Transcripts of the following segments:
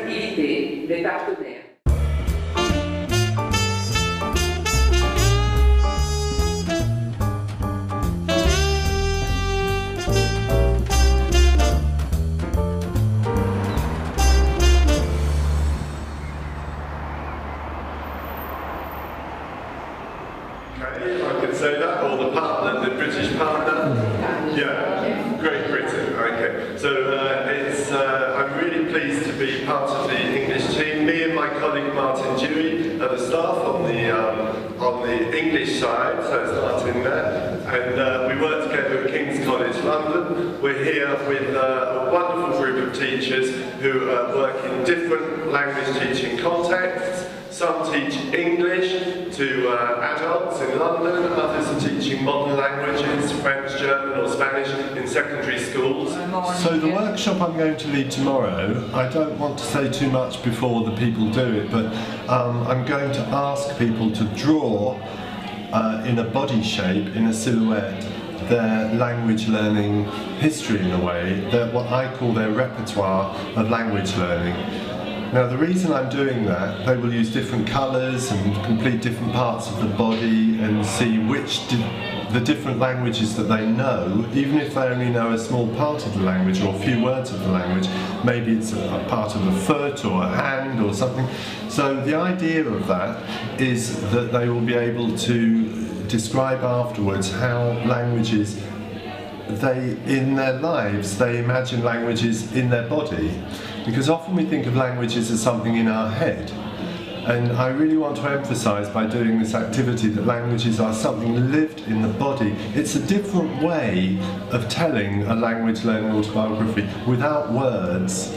activités des partenaires. I can say that, or the partner, the British partner? Yeah, Great Britain, okay. So I'm really pleased to be part of the English team. Me and my colleague Martin Dewey are the staff on the English side, so it's Martin there. And we work together at King's College London. We're here with a wonderful group of teachers who work in different language teaching contexts. Some teach English to adults in London, others are teaching modern languages, French, German or Spanish in secondary schools. So the workshop I'm going to lead tomorrow, I don't want to say too much before the people do it, but I'm going to ask people to draw in a body shape, in a silhouette, their language learning history in a way, what I call their repertoire of language learning. Now the reason I'm doing that, they will use different colours and complete different parts of the body and see which the different languages that they know, even if they only know a small part of the language or a few words of the language, maybe it's a part of a foot or a hand or something. So the idea of that is that they will be able to describe afterwards how languages, in their lives, they imagine languages in their body. Because often we think of languages as something in our head. And I really want to emphasise by doing this activity that languages are something lived in the body. It's a different way of telling a language learning autobiography without words.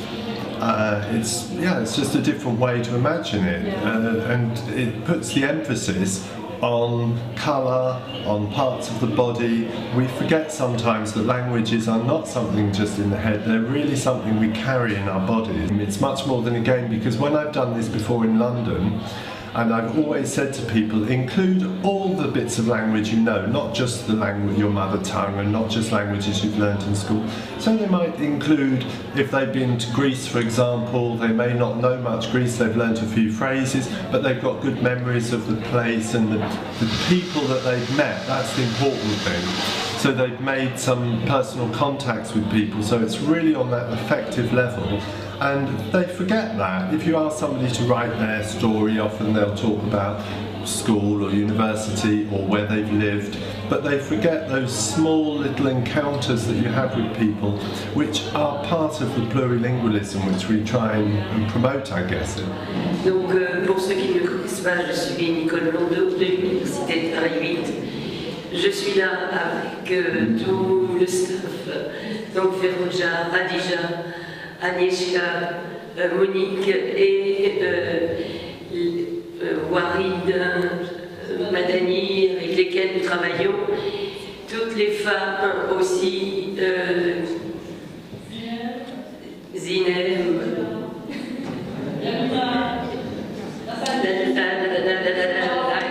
It's just a different way to imagine it. And it puts the emphasis on colour, on parts of the body. We forget sometimes that languages are not something just in the head, they're really something we carry in our body. It's much more than a game, because when I've done this before in London, and I've always said to people, include all the bits of language you know, not just the language, your mother tongue, and not just languages you've learnt in school. So they might include, if they've been to Greece, for example, they may not know much Greece, they've learnt a few phrases, but they've got good memories of the place and the people that they've met. That's the important thing. So they've made some personal contacts with people, so it's really on that affective level. And they forget that. If you ask somebody to write their story, often they'll talk about school or university or where they've lived, but they forget those small little encounters that you have with people, which are part of the plurilingualism which we try and promote, I guess. Donc, pour ceux qui ne me connaissent pas, je suis Nicole Blondeau de l'Université de Paris 8. Je suis là avec tout le staff, donc Feroja, Radija, Agnieszka, Monique et Warid, Madani, avec lesquels nous travaillons, toutes les femmes aussi, Zinem,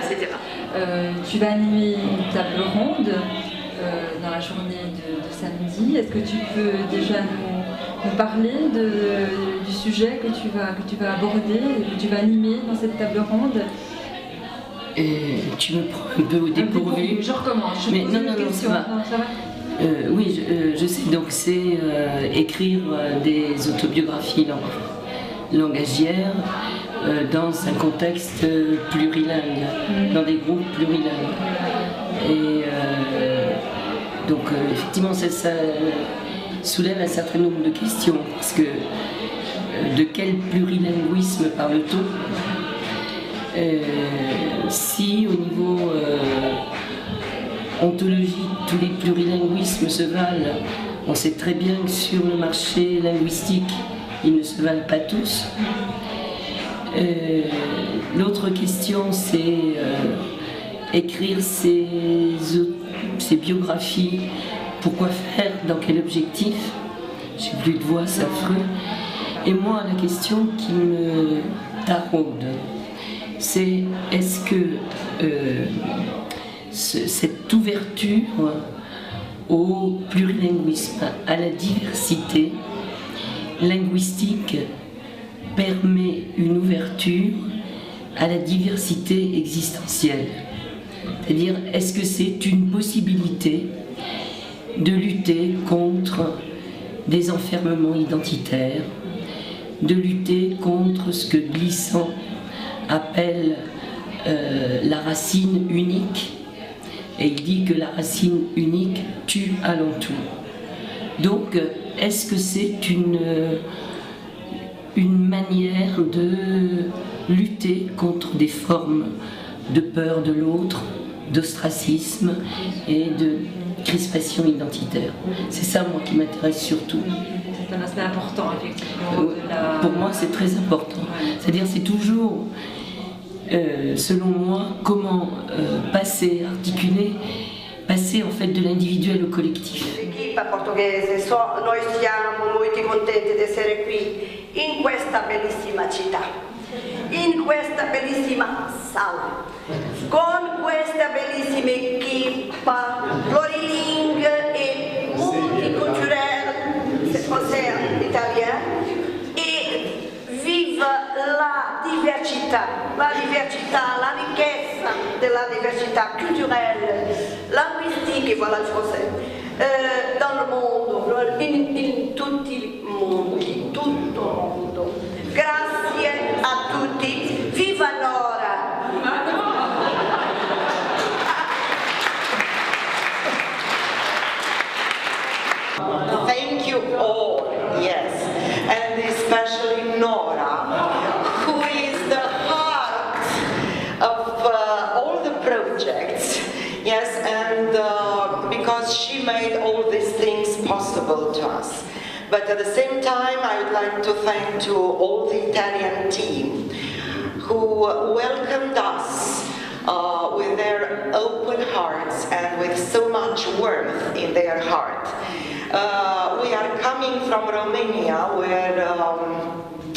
etc. Tu vas animer une table ronde dans la journée de samedi. Est-ce que tu peux déjà nous parler du sujet que tu vas aborder et que tu vas animer dans cette table ronde? Tu me prends un peu au dépourvu. Je recommence. Mais non, ça va. Oui, je sais. Donc c'est écrire des autobiographies langagières dans un contexte plurilingue, dans des groupes plurilingues. Et donc effectivement ça soulève un certain nombre de questions, parce que de quel plurilinguisme parle-t-on? Si au niveau ontologique tous les plurilinguismes se valent, on sait très bien que sur le marché linguistique ils ne se valent pas tous. L'autre question, c'est écrire ces biographies. Pourquoi faire? Dans quel objectif? J'ai plus de voix, c'est affreux. Et moi, la question qui me taraude, c'est est-ce que cette ouverture au plurilinguisme, à la diversité linguistique, permet une ouverture à la diversité existentielle. C'est-à-dire, est-ce que c'est une possibilité de lutter contre des enfermements identitaires, de lutter contre ce que Glissant appelle la racine unique, et il dit que la racine unique tue alentour. Donc, est-ce que c'est une manière de lutter contre des formes de peur de l'autre, d'ostracisme et de crispation identitaire? C'est ça, moi, qui m'intéresse surtout. C'est un aspect important, effectivement. Pour moi, c'est très important. C'est-à-dire, c'est toujours, selon moi, comment passer en fait de l'individuel au collectif. L'equipe portoghese, noi siamo molto contenti di essere qui in questa bellissima città, in questa bellissima sala, con questa bellissima equipe plurilingue et multiculturelle, c'est français, italien, et vive la diversità, la ricchezza della diversità culturelle, linguistique, voilà le français, dans le monde, in tutto il mondo. Grazie a tutti, viva Nora! Thank you all, yes, and especially Nora, who is the heart of all the projects, yes, and because she made all these things possible to us. But at the same time, I would like to thank to all the Italian team who welcomed us with their open hearts and with so much warmth in their heart. We are coming from Romania, where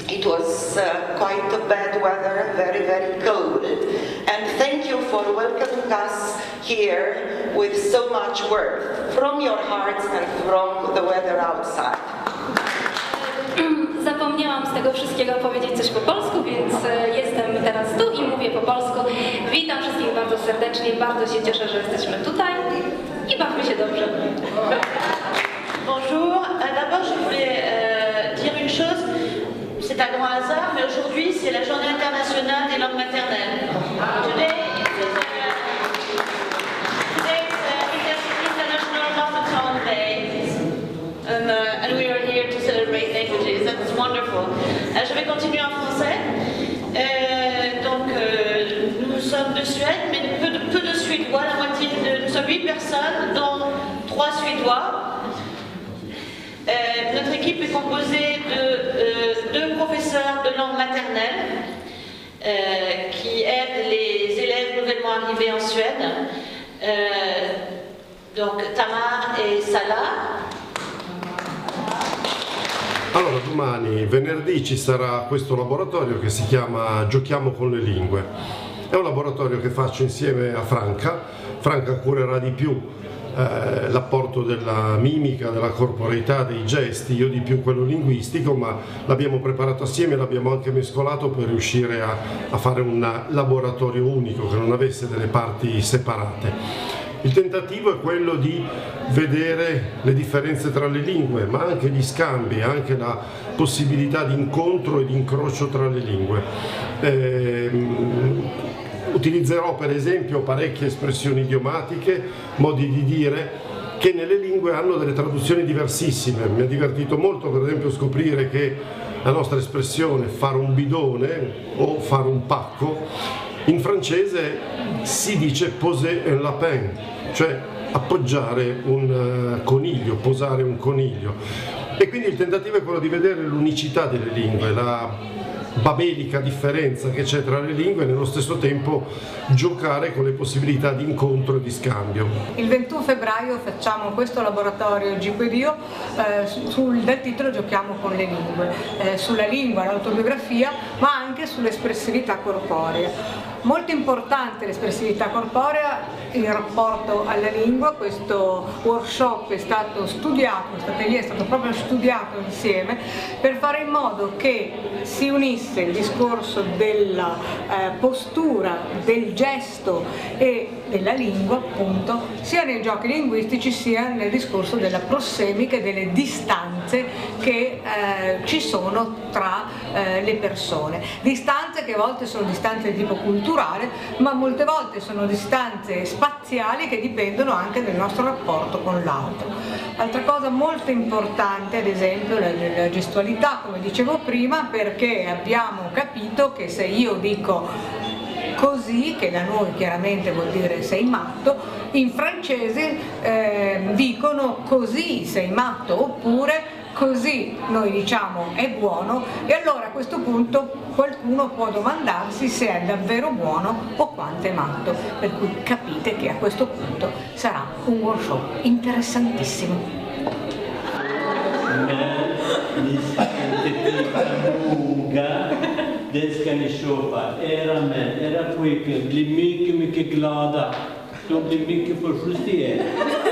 it was quite a bad weather, very, very cold. And thank you for welcoming us here with so much warmth from your hearts and from the weather outside. Zapomniałam z tego wszystkiego powiedzieć coś po polsku, więc jestem teraz tu i mówię po polsku. Witam wszystkich bardzo serdecznie, bardzo się cieszę, że jesteśmy tutaj i bawmy się dobrze. Bonjour, d'abord je voulais dire une chose, c'est un grand hasard, mais aujourd'hui c'est la journée internationale des langues maternelles. Today it's International Mother Tongue Day, and we are here to celebrate languages. That's wonderful. Je vais continuer en français. Nous sommes de Suède, mais peu de Suédois, nous sommes 8 personnes, dont 3 Suédois. Notre équipe est composée de 2 professeurs de langue maternelle qui aident les élèves nouvellement arrivés en Suède, donc Tamar et Salah. Allora, domani, venerdì, ci sarà questo laboratorio che si chiama Giochiamo con le lingue. È un laboratorio che faccio insieme a Franca. Franca curerà di più l'apporto della mimica, della corporeità, dei gesti, io di più quello linguistico, ma l'abbiamo preparato assieme, l'abbiamo anche mescolato per riuscire a fare un laboratorio unico che non avesse delle parti separate. Il tentativo è quello di vedere le differenze tra le lingue, ma anche gli scambi, anche la possibilità di incontro e di incrocio tra le lingue. Utilizzerò per esempio parecchie espressioni idiomatiche, modi di dire che nelle lingue hanno delle traduzioni diversissime. Mi ha divertito molto per esempio scoprire che la nostra espressione fare un bidone o fare un pacco, in francese si dice poser un lapin, cioè appoggiare un coniglio, posare un coniglio. E quindi il tentativo è quello di vedere l'unicità delle lingue, la babelica differenza che c'è tra le lingue e nello stesso tempo giocare con le possibilità di incontro e di scambio. Il 21 febbraio facciamo questo laboratorio Giquedio dal titolo Giochiamo con le lingue, sulla lingua, l'autobiografia, ma anche sull'espressività corporea. Molto importante l'espressività corporea in rapporto alla lingua. Questo workshop è stato studiato, questo atelier è stato proprio studiato insieme per fare in modo che si unisse unisse il discorso della postura, del gesto e della lingua, appunto, sia nei giochi linguistici sia nel discorso della prossemica e delle distanze che ci sono tra le persone. Distanze che a volte sono distanze di tipo culturale, ma molte volte sono distanze spaziali che dipendono anche dal nostro rapporto con l'altro. Altra cosa molto importante, ad esempio, è la gestualità, come dicevo prima, perché abbiamo capito che se io dico così, che da noi chiaramente vuol dire sei matto, in francese dicono così sei matto, oppure così noi diciamo è buono, e allora a questo punto qualcuno può domandarsi se è davvero buono o quanto è matto, per cui capite che a questo punto sarà un workshop interessantissimo. Det ska ni köpa, era män, era pojkar blir mycket glada. De blir mycket förjusterade.